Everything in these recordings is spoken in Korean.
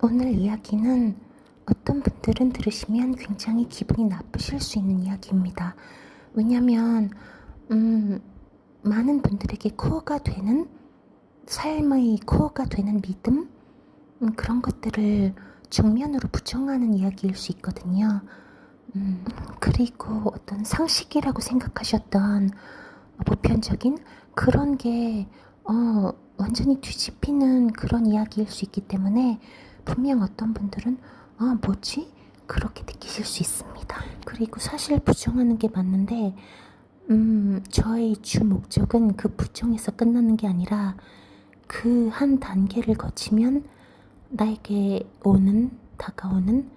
오늘 이야기는 어떤 분들은 들으시면 굉장히 기분이 나쁘실 수 있는 이야기입니다. 왜냐하면 많은 분들에게 코어가 되는 삶의 코어가 되는 믿음, 그런 것들을 정면으로 부정하는 이야기일 수 있거든요. 그리고 어떤 상식이라고 생각하셨던 보편적인 그런 게 완전히 뒤집히는 그런 이야기일 수 있기 때문에 분명 어떤 분들은 뭐지? 그렇게 느끼실 수 있습니다. 그리고 사실 부정하는 게 맞는데 저의 주 목적은 그 부정에서 끝나는 게 아니라 그 한 단계를 거치면 나에게 다가오는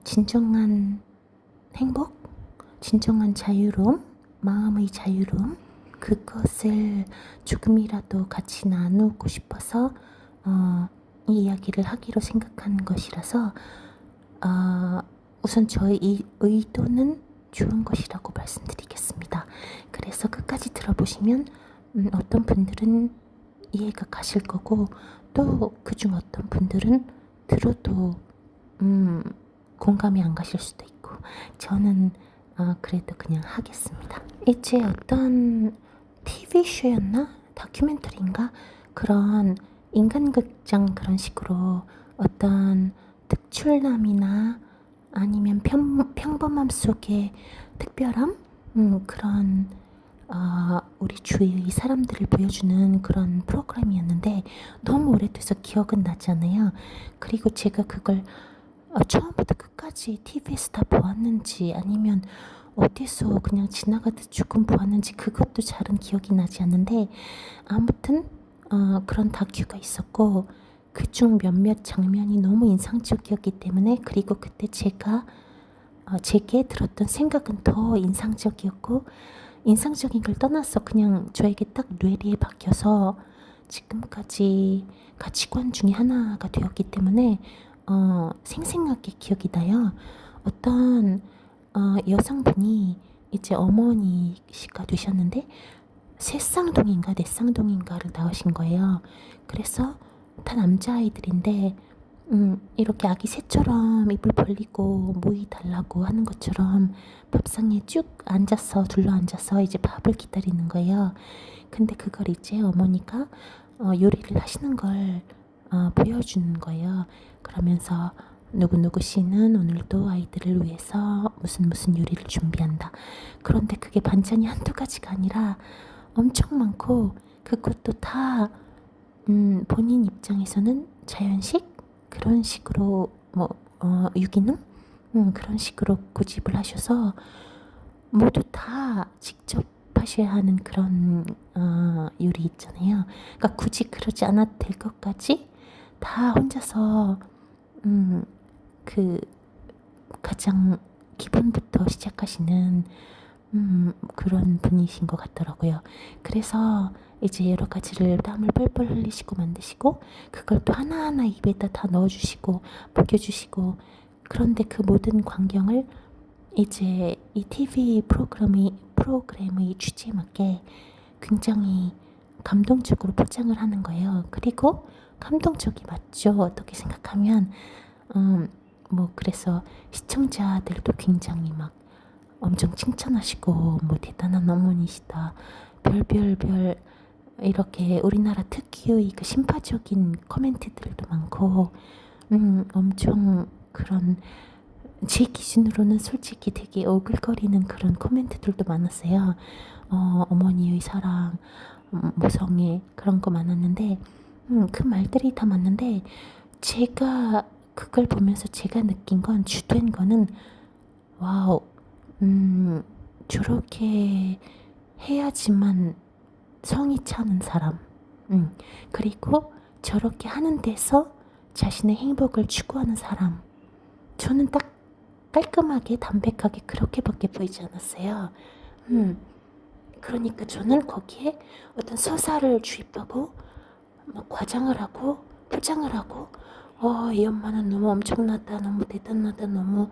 진정한 행복, 진정한 자유로움, 마음의 자유로움, 그것을 조금이라도 같이 나누고 싶어서 이 이야기를 하기로 생각한 것이라서 우선 저의 이 의도는 좋은 것이라고 말씀드리겠습니다. 그래서 끝까지 들어보시면 어떤 분들은 이해가 가실 거고, 또 그중 어떤 분들은 들어도 공감이 안 가실 수도 있고, 저는 그래도 그냥 하겠습니다. 이제 어떤 TV쇼였나? 다큐멘터리인가? 그런 인간극장 그런 식으로 어떤 특출남이나 아니면 평범함 속에 특별함? 그런 우리 주위의 사람들을 보여주는 그런 프로그램이었는데 너무 오래돼서 기억은 나지 않아요. 그리고 제가 그걸 처음부터 끝까지 TV에서 다 보았는지 아니면 어디서 그냥 지나가듯 조금 보았는지 그것도 잘은 기억이 나지 않는데, 아무튼 그런 다큐가 있었고 그중 몇몇 장면이 너무 인상적이었기 때문에, 그리고 그때 제게 들었던 생각은 더 인상적이었고, 인상적인 걸 떠나서 그냥 저에게 딱 뇌리에 박혀서 지금까지 가치관 중에 하나가 되었기 때문에 생생하게 기억이 나요. 어떤 여성분이 이제 어머니가 되셨는데 셋쌍둥이인가 넷쌍둥이인가를 낳으신 거예요. 그래서 다 남자아이들인데 이렇게 아기 새처럼 입을 벌리고 모이 달라고 하는 것처럼 밥상에 쭉 둘러앉아서 이제 밥을 기다리는 거예요. 근데 그걸 이제 어머니가 요리를 하시는 걸 보여주는 거예요. 그러면서 누구누구 씨는 오늘도 아이들을 위해서 무슨 요리를 준비한다. 그런데 그게 반찬이 한두 가지가 아니라 엄청 많고, 그것도 다 본인 입장에서는 자연식? 그런 식으로 유기농? 그런 식으로 고집을 하셔서 모두 다 직접 하셔야 하는 그런 요리 있잖아요. 그러니까 굳이 그러지 않아도 될 것까지 다 혼자서 그 가장 기본부터 시작하시는 그런 분이신 것 같더라고요. 그래서 이제 여러 가지를 땀을 뻘뻘 흘리시고 만드시고, 그걸 또 하나하나 입에다 다 넣어주시고 먹여주시고, 그런데 그 모든 광경을 이제 이 TV 프로그램의 주제에 맞게 굉장히 감동적으로 포장을 하는 거예요. 그리고 감동적이 맞죠. 어떻게 생각하면 그래서 시청자들도 굉장히 막 엄청 칭찬하시고 대단한 어머니시다, 별별별 이렇게 우리나라 특유의 그 심파적인 코멘트들도 많고, 엄청 그런 제 기준으로는 솔직히 되게 오글거리는 그런 코멘트들도 많았어요. 어머니의 사랑, 모성애 그런 거 많았는데, 그 말들이 다 맞는데, 제가 그걸 보면서 제가 느낀 건, 주된 거는 와우, 저렇게 해야지만 성이 차는 사람, 그리고 저렇게 하는 데서 자신의 행복을 추구하는 사람, 저는 딱 깔끔하게 담백하게 그렇게밖에 보이지 않았어요. 그러니까 저는 거기에 어떤 서사를 주입하고 막 과장을 하고 포장을 하고, 이 엄마는 너무 엄청나다, 너무 대단하다, 너무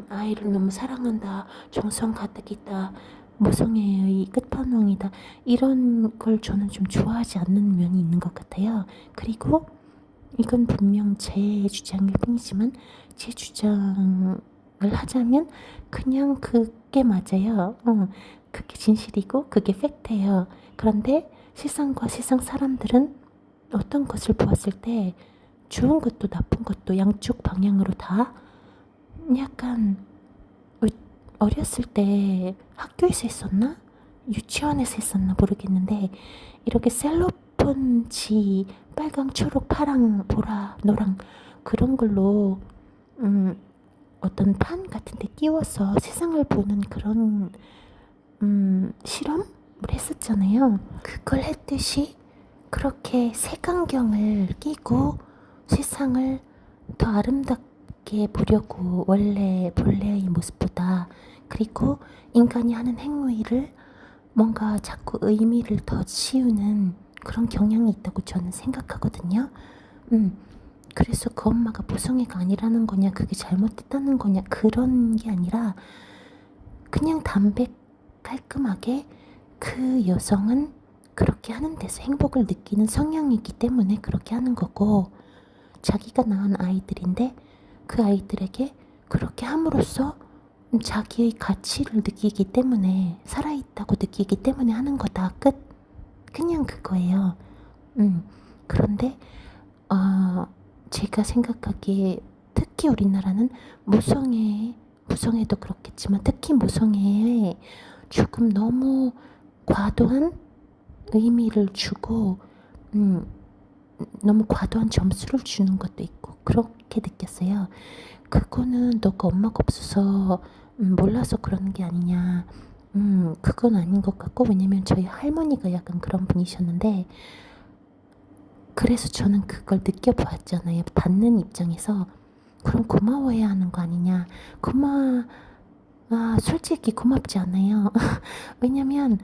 아이를 너무 사랑한다, 정성 가득이다, 모성애의 끝판왕이다, 이런 걸 저는 좀 좋아하지 않는 면이 있는 것 같아요. 그리고 이건 분명 제 주장일 뿐이지만 제 주장을 하자면 그냥 그게 맞아요. 그게 진실이고 그게 팩트예요. 그런데 세상과 세상 사람들은 어떤 것을 보았을 때 좋은 것도 나쁜 것도 양쪽 방향으로 다 약간 어렸을 때 학교에서 했었나? 유치원에서 했었나 모르겠는데 이렇게 셀로폰지 빨강, 초록, 파랑, 보라, 노랑 그런 걸로 어떤 판 같은 데 끼워서 세상을 보는 그런 실험을 했었잖아요. 그걸 했듯이 그렇게 색안경을 끼고 세상을 더 아름답게 보려고 원래 본래의 모습보다 그리고 인간이 하는 행위를 뭔가 자꾸 의미를 더 지우는 그런 경향이 있다고 저는 생각하거든요. 그래서 그 엄마가 모성애가 아니라는 거냐 그게 잘못됐다는 거냐 그런 게 아니라 그냥 깔끔하게 그 여성은 그렇게 하는 데서 행복을 느끼는 성향이기 때문에 그렇게 하는 거고 자기가 낳은 아이들인데 그 아이들에게 그렇게 함으로써 자기의 가치를 느끼기 때문에 살아있다고 느끼기 때문에 하는 거다 끝. 그냥 그거예요. 그런데 제가 생각하기에 특히 우리나라는 무성애도 그렇겠지만 특히 무성애에 조금 너무 과도한 의미를 주고 너무 과도한 점수를 주는 것도 있고 그렇게 느꼈어요. 그거는 너가 엄마가 없어서 몰라서 그러는 게 아니냐. 그건 아닌 것 같고 왜냐면 저희 할머니가 약간 그런 분이셨는데 그래서 저는 그걸 느껴보았잖아요. 받는 입장에서 그럼 고마워해야 하는 거 아니냐. 솔직히 고맙지 않아요. 왜냐면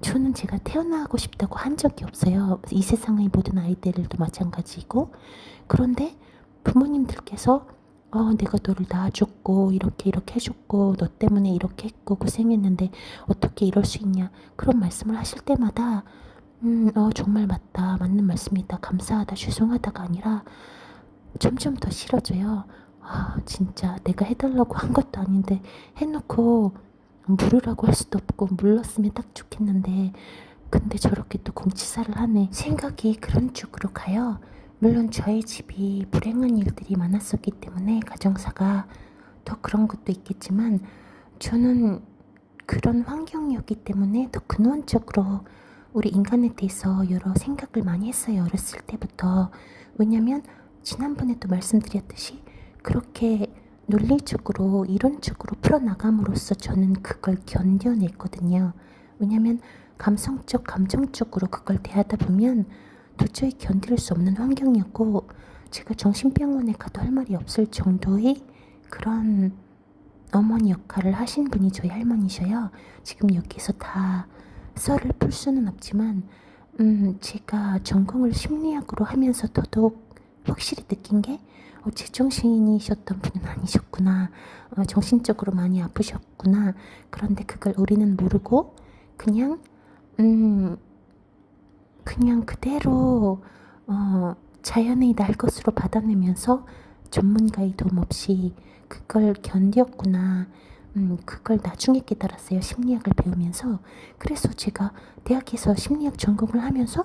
저는 제가 태어나고 싶다고 한 적이 없어요. 이 세상의 모든 아이들도 마찬가지고 그런데 부모님들께서 내가 너를 낳아줬고 이렇게 해줬고 너 때문에 이렇게 했고 고생했는데 어떻게 이럴 수 있냐 그런 말씀을 하실 때마다 정말 맞는 말씀이다 감사하다 죄송하다가 아니라 점점 더 싫어져요. 진짜 내가 해달라고 한 것도 아닌데 해놓고 물으라고 할 수도 없고 물렀으면 딱 좋겠는데 근데 저렇게 또 공치사를 하네. 생각이 그런 쪽으로 가요. 물론 저희 집이 불행한 일들이 많았었기 때문에 가정사가 더 그런 것도 있겠지만 저는 그런 환경이었기 때문에 더 근원적으로 우리 인간에 대해서 여러 생각을 많이 했어요. 어렸을 때부터. 왜냐면 지난번에도 말씀드렸듯이 그렇게 논리적으로 이론적으로 풀어나감으로써 저는 그걸 견뎌냈거든요. 왜냐면 감정적으로 그걸 대하다 보면 도저히 견딜 수 없는 환경이었고 제가 정신병원에 가도 할 말이 없을 정도의 그런 어머니 역할을 하신 분이 저희 할머니셔요. 지금 여기서 다 썰을 풀 수는 없지만 제가 전공을 심리학으로 하면서 더더욱 확실히 느낀 게 제정신이셨던 분은 아니셨구나. 정신적으로 많이 아프셨구나. 그런데 그걸 우리는 모르고 그냥 그대로 자연의 날 것으로 받아내면서 전문가의 도움 없이 그걸 견뎠구나. 그걸 나중에 깨달았어요. 심리학을 배우면서. 그래서 제가 대학에서 심리학 전공을 하면서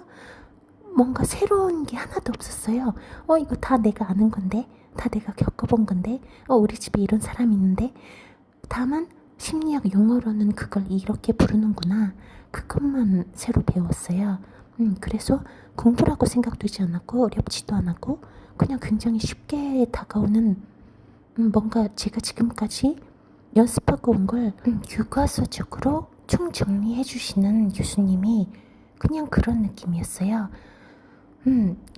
뭔가 새로운 게 하나도 없었어요. 이거 다 내가 아는 건데, 다 내가 겪어본 건데, 우리 집에 이런 사람이 있는데, 다만 심리학 용어로는 그걸 이렇게 부르는구나. 그것만 새로 배웠어요. 그래서 공부라고 생각되지 않았고 어렵지도 않았고 그냥 굉장히 쉽게 다가오는 뭔가 제가 지금까지 연습하고 온 걸 교과서적으로 총정리해 주시는 교수님이 그냥 그런 느낌이었어요.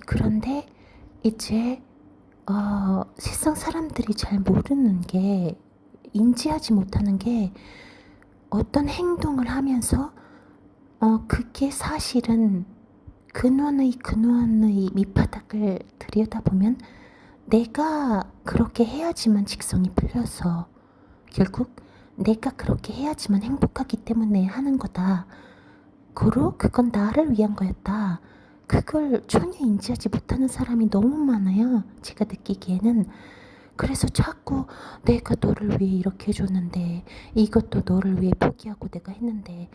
그런데 이제 세상 사람들이 잘 모르는 게 인지하지 못하는 게 어떤 행동을 하면서 그게 사실은 근원의 밑바닥을 들여다보면 내가 그렇게 해야지만 직성이 풀려서 결국 내가 그렇게 해야지만 행복하기 때문에 하는 거다. 고로 그건 나를 위한 거였다. 그걸 전혀 인지하지 못하는 사람이 너무 많아요. 제가 느끼기에는. 그래서 자꾸 내가 너를 위해 이렇게 해줬는데, 이것도 너를 위해 포기하고 내가 했는데,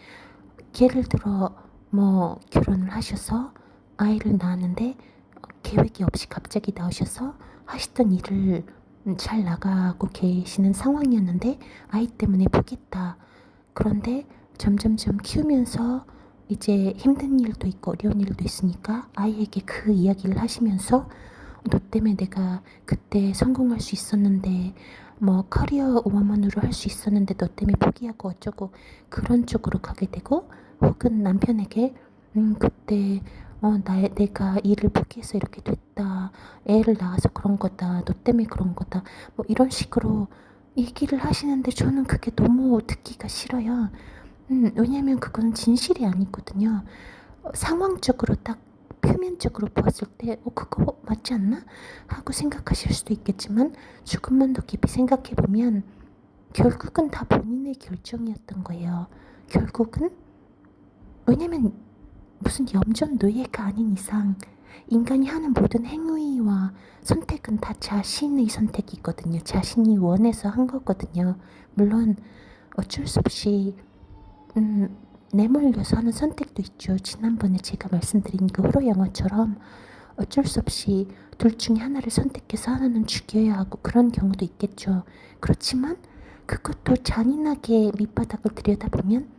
예를 들어 뭐 결혼을 하셔서 아이를 낳았는데 계획이 없이 갑자기 나오셔서 하시던 일을 잘 나가고 계시는 상황이었는데 아이 때문에 포기했다. 그런데 점점점 키우면서 이제 힘든 일도 있고 어려운 일도 있으니까 아이에게 그 이야기를 하시면서 너 때문에 내가 그때 성공할 수 있었는데, 뭐 커리어 우먼으로 할 수 있었는데 너 때문에 포기하고 어쩌고, 그런 쪽으로 가게 되고, 혹은 남편에게 그때 내가 일을 포기해서 이렇게 됐다, 애를 낳아서 그런 거다, 너 때문에 그런 거다, 뭐 이런 식으로 얘기를 하시는데 저는 그게 너무 듣기가 싫어요. 왜냐면 그건 진실이 아니거든요. 상황적으로 딱 표면적으로 보았을 때 그거 맞지 않나? 하고 생각하실 수도 있겠지만, 조금만 더 깊이 생각해보면 결국은 다 본인의 결정이었던 거예요. 결국은. 왜냐면 무슨 염전 노예가 아닌 이상 인간이 하는 모든 행위와 선택은 다 자신의 선택이거든요. 자신이 원해서 한 거거든요. 물론 어쩔 수 없이 내몰려서 하는 선택도 있죠. 지난번에 제가 말씀드린 그 호러 영화처럼 어쩔 수 없이 둘 중에 하나를 선택해서 하나는 죽여야 하고 그런 경우도 있겠죠. 그렇지만 그것도 잔인하게 밑바닥을 들여다보면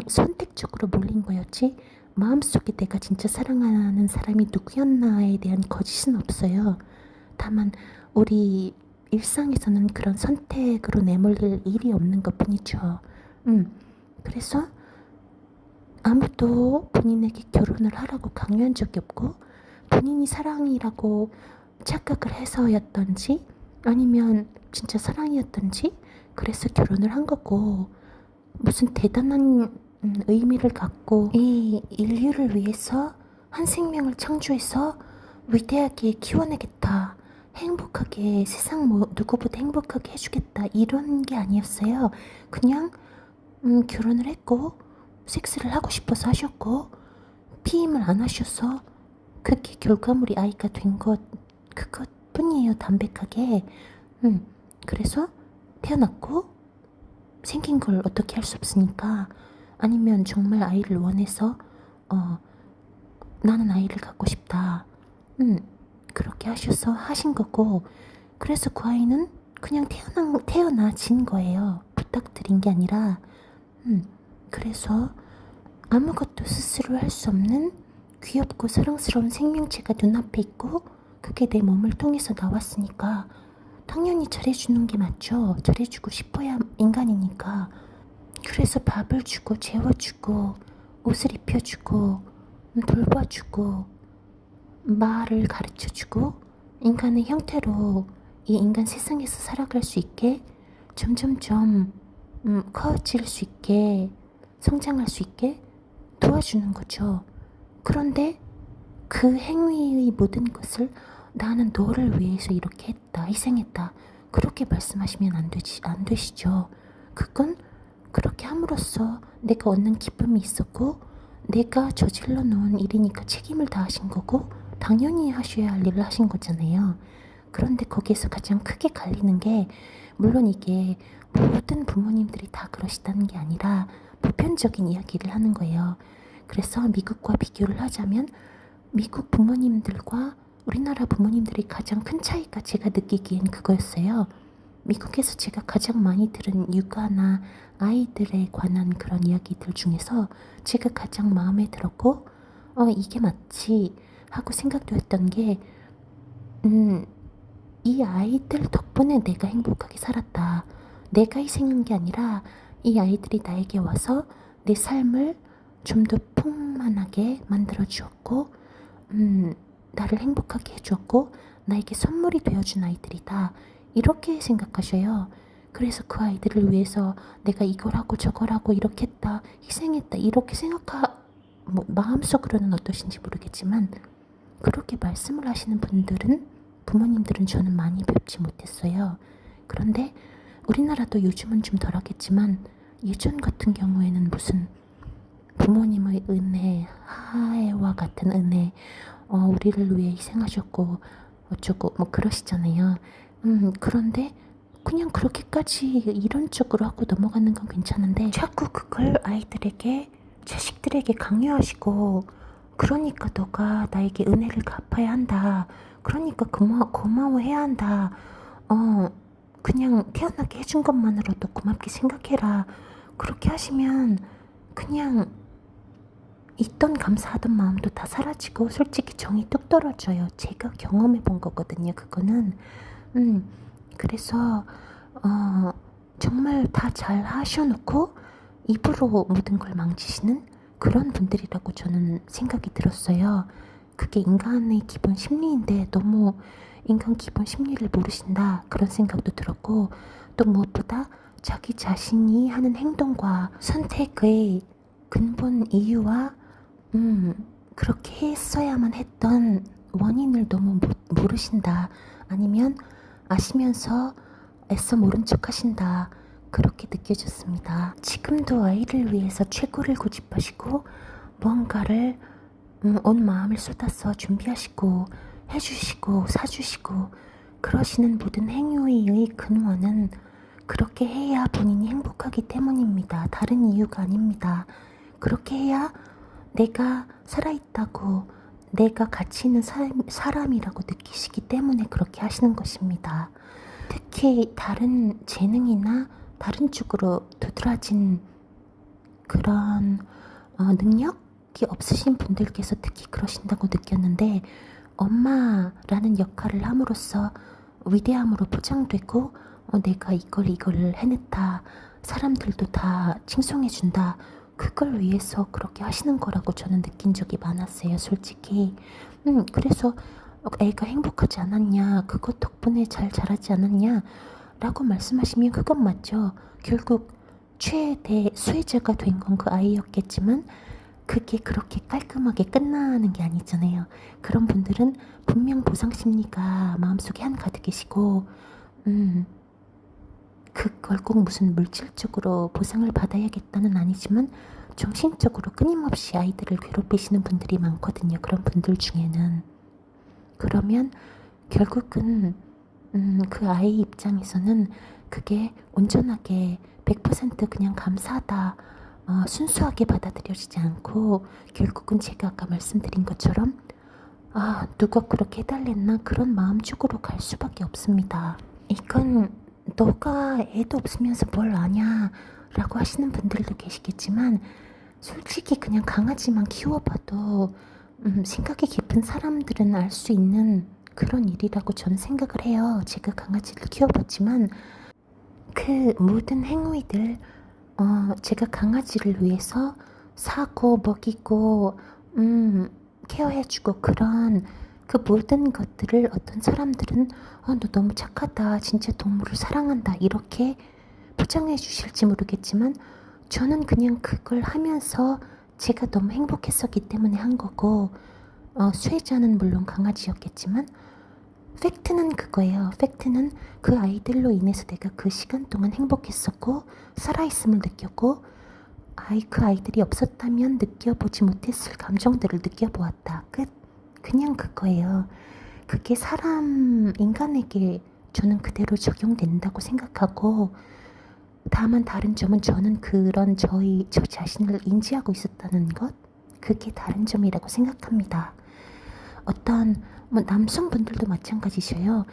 선택적으로 몰린 거였지, 마음속에 내가 진짜 사랑하는 사람이 누구였나에 대한 거짓은 없어요. 다만 우리 일상에서는 그런 선택으로 내몰릴 일이 없는 것 뿐이죠. 그래서 아무도 본인에게 결혼을 하라고 강요한 적이 없고, 본인이 사랑이라고 착각을 해서였던지 아니면 진짜 사랑이었던지 그래서 결혼을 한 거고, 무슨 대단한 의미를 갖고 이 인류를 위해서 한 생명을 창조해서 위대하게 키워내겠다, 행복하게 세상 누구보다 행복하게 해주겠다, 이런 게 아니었어요. 그냥 결혼을 했고 섹스를 하고 싶어서 하셨고 피임을 안 하셔서 그게 결과물이 아이가 된 것, 그것뿐이에요. 담백하게. 그래서 태어났고 생긴 걸 어떻게 할 수 없으니까, 아니면 정말 아이를 원해서 나는 아이를 갖고 싶다, 그렇게 하셔서 하신 거고, 그래서 그 아이는 그냥 태어나진 거예요. 부탁드린 게 아니라. 그래서 아무것도 스스로 할 수 없는 귀엽고 사랑스러운 생명체가 눈앞에 있고, 그게 내 몸을 통해서 나왔으니까 당연히 잘해주는 게 맞죠. 잘해주고 싶어야 인간이니까. 그래서 밥을 주고 재워주고 옷을 입혀주고 돌봐주고 말을 가르쳐주고 인간의 형태로 이 인간 세상에서 살아갈 수 있게 점점점 커질 수 있게 성장할 수 있게 도와주는 거죠. 그런데 그 행위의 모든 것을 나는 너를 위해서 이렇게 했다, 희생했다, 그렇게 말씀하시면 안 되시죠. 그건 그렇게 함으로써 내가 얻는 기쁨이 있었고 내가 저질러 놓은 일이니까 책임을 다하신 거고 당연히 하셔야 할 일을 하신 거잖아요. 그런데 거기에서 가장 크게 갈리는 게, 물론 이게 모든 부모님들이 다 그러시다는 게 아니라 보편적인 이야기를 하는 거예요. 그래서 미국과 비교를 하자면 미국 부모님들과 우리나라 부모님들이 가장 큰 차이가 제가 느끼기엔 그거였어요. 미국에서 제가 가장 많이 들은 육아나 아이들에 관한 그런 이야기들 중에서 제가 가장 마음에 들었고 이게 맞지 하고 생각도 했던 게, 이 아이들 덕분에 내가 행복하게 살았다. 내가 희생한 게 아니라 이 아이들이 나에게 와서 내 삶을 좀 더 풍만하게 만들어 주었고 나를 행복하게 해주었고 나에게 선물이 되어준 아이들이다, 이렇게 생각하셔요. 그래서 그 아이들을 위해서 내가 이걸 하고 저걸 하고 이렇게 했다, 희생했다, 이렇게 마음속으로는 어떠신지 모르겠지만 그렇게 말씀을 하시는 부모님들은 저는 많이 뵙지 못했어요. 그런데 우리나라도 요즘은 좀 덜하겠지만 예전 같은 경우에는 무슨 부모님의 은혜, 하해와 같은 은혜, 우리를 위해 희생하셨고 어쩌고 뭐 그러시잖아요. 그런데 그냥 그렇게까지 이런 쪽으로 하고 넘어가는 건 괜찮은데 자꾸 그걸 아이들에게, 자식들에게 강요하시고, 그러니까 너가 나에게 은혜를 갚아야 한다. 그러니까 고마워해야 한다. 그냥 태어나게 해준 것만으로도 고맙게 생각해라. 그렇게 하시면 그냥 있던 감사하던 마음도 다 사라지고 솔직히 정이 뚝 떨어져요. 제가 경험해 본 거거든요. 그거는. 그래서 정말 다 잘 하셔놓고 입으로 모든 걸 망치시는 그런 분들이라고 저는 생각이 들었어요. 그게 인간의 기본 심리인데 너무 인간 기본 심리를 모르신다, 그런 생각도 들었고, 또 무엇보다 자기 자신이 하는 행동과 선택의 근본 이유와 그렇게 했어야만 했던 원인을 너무 모르신다, 아니면 아시면서 애써 모른 척 하신다, 그렇게 느껴졌습니다. 지금도 아이를 위해서 최고를 고집하시고 무언가를 온 마음을 쏟아서 준비하시고 해주시고 사주시고 그러시는 모든 행위의 근원은 그렇게 해야 본인이 행복하기 때문입니다. 다른 이유가 아닙니다. 그렇게 해야 내가 살아있다고, 내가 가치 있는 사람이라고 느끼시기 때문에 그렇게 하시는 것입니다. 특히 다른 재능이나 다른 쪽으로 두드러진 그런 능력이 없으신 분들께서 특히 그러신다고 느꼈는데, 엄마라는 역할을 함으로써 위대함으로 포장되고 내가 이걸 해냈다, 사람들도 다 칭송해준다, 그걸 위해서 그렇게 하시는 거라고 저는 느낀 적이 많았어요, 솔직히. 그래서 애가 행복하지 않았냐, 그것 덕분에 잘 자라지 않았냐 라고 말씀하시면 그건 맞죠. 결국 최대 수혜자가 된 건 그 아이였겠지만 그게 그렇게 깔끔하게 끝나는 게 아니잖아요. 그런 분들은 분명 보상 심리가 마음속에 한가득 계시고, 그걸 꼭 무슨 물질적으로 보상을 받아야겠다는 아니지만 정신적으로 끊임없이 아이들을 괴롭히시는 분들이 많거든요. 그런 분들 중에는. 그러면 결국은 그 아이 입장에서는 그게 온전하게 100% 그냥 감사하다, 순수하게 받아들여지지 않고 결국은 제가 아까 말씀드린 것처럼 누가 그렇게 해달랬나, 그런 마음 쪽으로 갈 수밖에 없습니다. 이건 너가 애도 없으면서 뭘 아냐 라고 하시는 분들도 계시겠지만, 솔직히 그냥 강아지만 키워봐도 생각이 깊은 사람들은 알 수 있는 그런 일이라고 저는 생각을 해요. 제가 강아지를 키워봤지만 그 모든 행위들, 제가 강아지를 위해서 사고 먹이고 케어해주고 그런 그 모든 것들을 어떤 사람들은 너 너무 착하다, 진짜 동물을 사랑한다, 이렇게 포장해 주실지 모르겠지만 저는 그냥 그걸 하면서 제가 너무 행복했었기 때문에 한 거고, 수혜자는 물론 강아지였겠지만 팩트는 그거예요. 팩트는 그 아이들로 인해서 내가 그 시간 동안 행복했었고 살아있음을 느꼈고, 그 아이들이 없었다면 느껴보지 못했을 감정들을 느껴보았다. 끝. 그냥 그거예요. 그게 인간에게 저는 그대로 적용된다고 생각하고, 다만 다른 점은 저는 그런 저 자신을 인지하고 있었다는 것, 그게 다른 점이라고 생각합니다. 어떤 남성분들도 마찬가지셔요.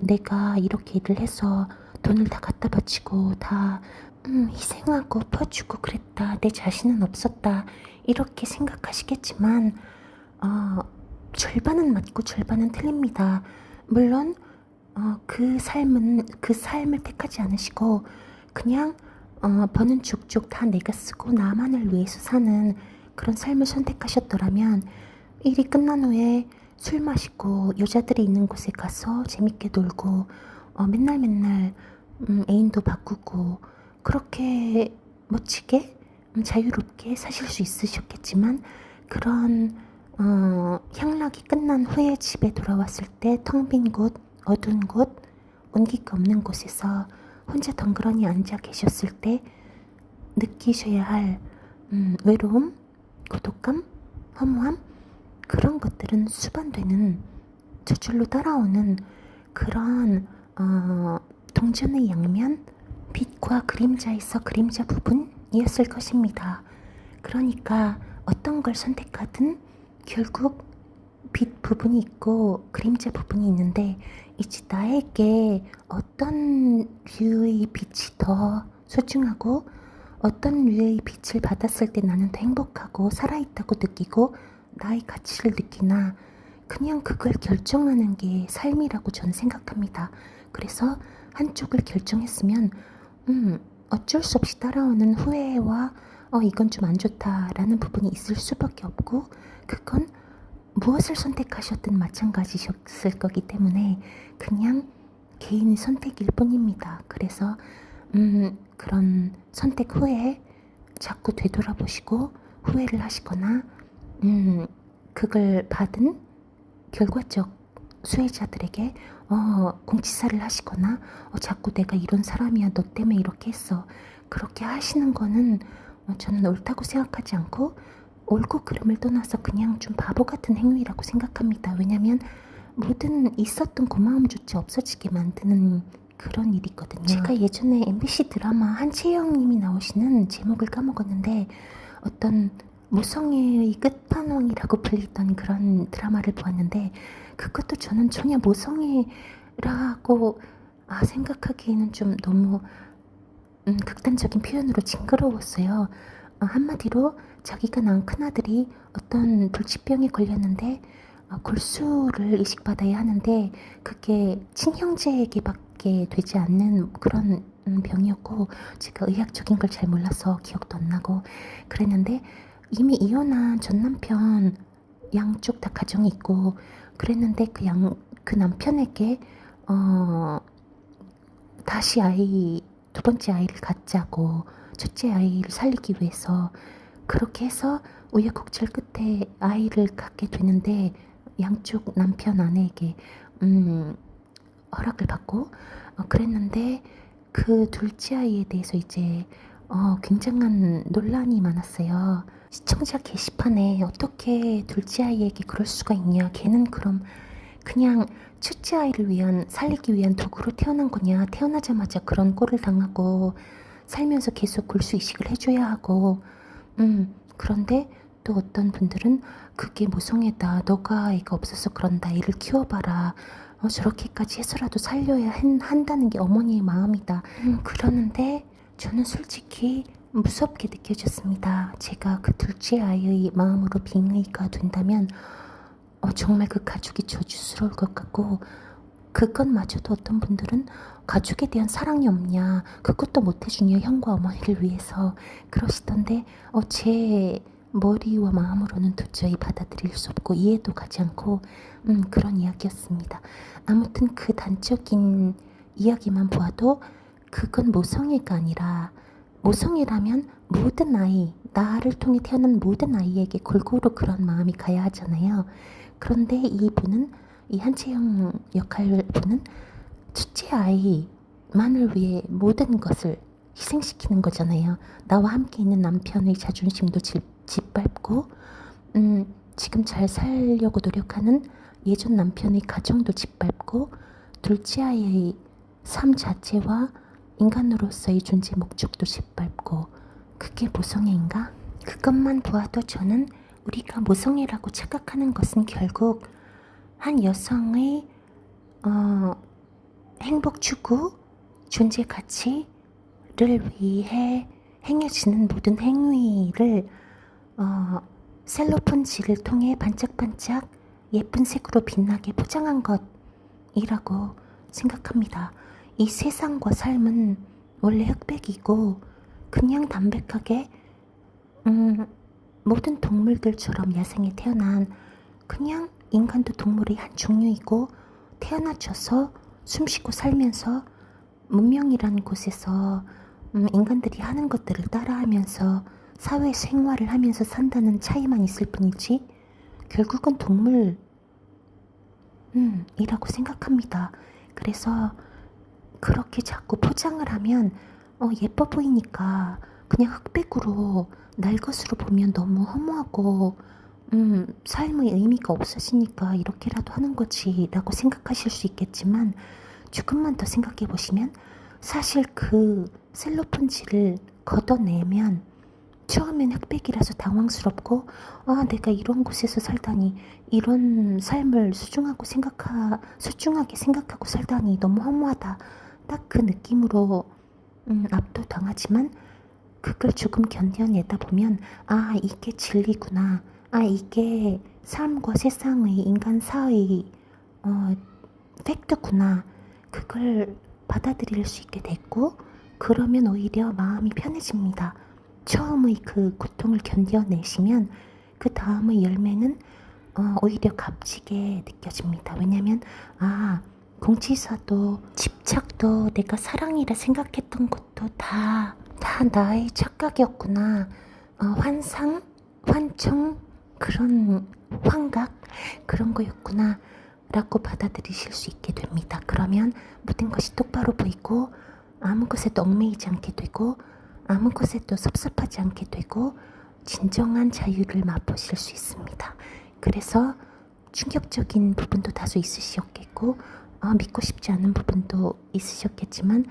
내가 이렇게 일을 해서 돈을 다 갖다 바치고 다 희생하고 퍼주고 그랬다, 내 자신은 없었다, 이렇게 생각하시겠지만 절반은 맞고 절반은 틀립니다. 물론 그 삶을 택하지 않으시고 그냥 버는 족족 다 내가 쓰고 나만을 위해서 사는 그런 삶을 선택하셨더라면, 일이 끝난 후에 술 마시고 여자들이 있는 곳에 가서 재밌게 놀고 맨날 애인도 바꾸고 그렇게 멋지게 자유롭게 사실 수 있으셨겠지만, 그런 향락이 끝난 후에 집에 돌아왔을 때 텅 빈 곳, 어두운 곳, 온기가 없는 곳에서 혼자 덩그러니 앉아 계셨을 때 느끼셔야 할 외로움, 고독감, 허무함, 그런 것들은 수반되는, 저절로 따라오는 그런 동전의 양면, 빛과 그림자에서 그림자 부분이었을 것입니다. 그러니까 어떤 걸 선택하든 결국 빛 부분이 있고 그림자 부분이 있는데, 이제 나에게 어떤 류의 빛이 더 소중하고 어떤 류의 빛을 받았을 때 나는 더 행복하고 살아있다고 느끼고 나의 가치를 느끼나, 그냥 그걸 결정하는 게 삶이라고 저는 생각합니다. 그래서 한쪽을 결정했으면 어쩔 수 없이 따라오는 후회와 이건 좀 안 좋다라는 부분이 있을 수밖에 없고, 그건 무엇을 선택하셨든 마찬가지셨을 거기 때문에 그냥 개인의 선택일 뿐입니다. 그래서 그런 선택 후에 자꾸 되돌아보시고 후회를 하시거나 그걸 받은 결과적 수혜자들에게 공치사를 하시거나 자꾸 내가 이런 사람이야, 너 때문에 이렇게 했어, 그렇게 하시는 거는 저는 옳다고 생각하지 않고, 옳고 그름을 떠나서 그냥 좀 바보 같은 행위라고 생각합니다. 왜냐면 모든 있었던 고마움조차 없어지게 만드는 그런 일이거든요. 제가 예전에 MBC 드라마 한채영님이 나오시는 제목을 까먹었는데, 어떤 모성애의 끝판왕이라고 불리던 그런 드라마를 보았는데, 그것도 저는 전혀 모성애라고 생각하기에는 좀 너무 극단적인 표현으로 징그러웠어요. 한마디로 자기가 낳은 큰아들이 어떤 불치병에 걸렸는데 골수를 이식받아야 하는데 그게 친형제에게밖에 되지 않는 그런 병이었고, 제가 의학적인 걸 잘 몰라서 기억도 안 나고 그랬는데, 이미 이혼한 전 남편 양쪽 다 가정이 있고 그랬는데 그 남편에게 다시 두 번째 아이를 갖자고, 첫째 아이를 살리기 위해서 그렇게 해서 우여곡절 끝에 아이를 갖게 되는데, 양쪽 남편 아내에게 허락을 받고 그랬는데, 그 둘째 아이에 대해서 이제 굉장한 논란이 많았어요. 시청자 게시판에 어떻게 둘째 아이에게 그럴 수가 있냐, 걔는 그럼 그냥 첫째 아이를 살리기 위한 도구로 태어난 거냐, 태어나자마자 그런 꼴을 당하고 살면서 계속 골수 이식을 해줘야 하고, 그런데 또 어떤 분들은 그게 모성애다, 너가 애가 없어서 그런다, 애를 키워봐라, 저렇게까지 해서라도 살려야 한다는 게 어머니의 마음이다. 그러는데 저는 솔직히 무섭게 느껴졌습니다. 제가 그 둘째 아이의 마음으로 빙의가 된다면 정말 그 가족이 저주스러울 것 같고, 그것마저도 어떤 분들은 가족에 대한 사랑이 없냐, 그것도 못해주냐, 형과 어머니를 위해서 그러시던데, 제 머리와 마음으로는 도저히 받아들일 수 없고 이해도 가지 않고 그런 이야기였습니다. 아무튼 그 단적인 이야기만 보아도 그건 모성애가 아니라, 모성애라면 모든 아이, 나를 통해 태어난 모든 아이에게 골고루 그런 마음이 가야 하잖아요. 그런데 이 한채영 역할분은 첫째 아이만을 위해 모든 것을 희생시키는 거잖아요. 나와 함께 있는 남편의 자존심도 짓밟고 지금 잘 살려고 노력하는 예전 남편의 가정도 짓밟고, 둘째 아이의 삶 자체와 인간으로서의 존재 목적도 짓밟고, 그게 모성애인가? 그것만 보아도 저는 우리가 모성애라고 착각하는 것은 결국 한 여성의 행복 추구, 존재 가치를 위해 행해지는 모든 행위를 셀로폰지를 통해 반짝반짝 예쁜 색으로 빛나게 포장한 것이라고 생각합니다. 이 세상과 삶은 원래 흑백이고 그냥 담백하게 모든 동물들처럼 야생에 태어난, 그냥 인간도 동물의 한 종류이고 태어나져서 숨쉬고 살면서 문명이라는 곳에서 인간들이 하는 것들을 따라하면서 사회 생활을 하면서 산다는 차이만 있을 뿐이지 결국은 동물 이라고 생각합니다. 그래서 그렇게 자꾸 포장을 하면 예뻐 보이니까 그냥 흑백으로 날 것으로 보면 너무 허무하고 삶의 의미가 없어지니까 이렇게라도 하는 거지라고 생각하실 수 있겠지만 조금만 더 생각해 보시면 사실 그 셀로폰지를 걷어내면 처음엔 흑백이라서 당황스럽고 내가 이런 곳에서 살다니 이런 삶을 소중하게 생각하고 살다니 너무 허무하다. 딱 그 느낌으로 압도당하지만 그걸 조금 견뎌내다 보면 이게 진리구나. 이게 삶과 세상의 인간사의 팩트구나. 그걸 받아들일 수 있게 됐고 그러면 오히려 마음이 편해집니다. 처음의 그 고통을 견뎌내시면 그 다음의 열매는 오히려 값지게 느껴집니다. 왜냐면 공치사도 집착도 내가 사랑이라 생각했던 것도 다 나의 착각이었구나. 환상, 환청, 그런 환각 그런 거였구나 라고 받아들이실 수 있게 됩니다. 그러면 모든 것이 똑바로 보이고 아무 것에도 얽매이지 않게 되고 아무 것에도 섭섭하지 않게 되고 진정한 자유를 맛보실 수 있습니다. 그래서 충격적인 부분도 다소 있으셨겠고 믿고 싶지 않은 부분도 있으셨겠지만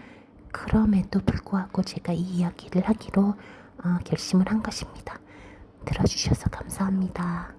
그럼에도 불구하고 제가 이 이야기를 하기로 결심을 한 것입니다. 들어주셔서 감사합니다.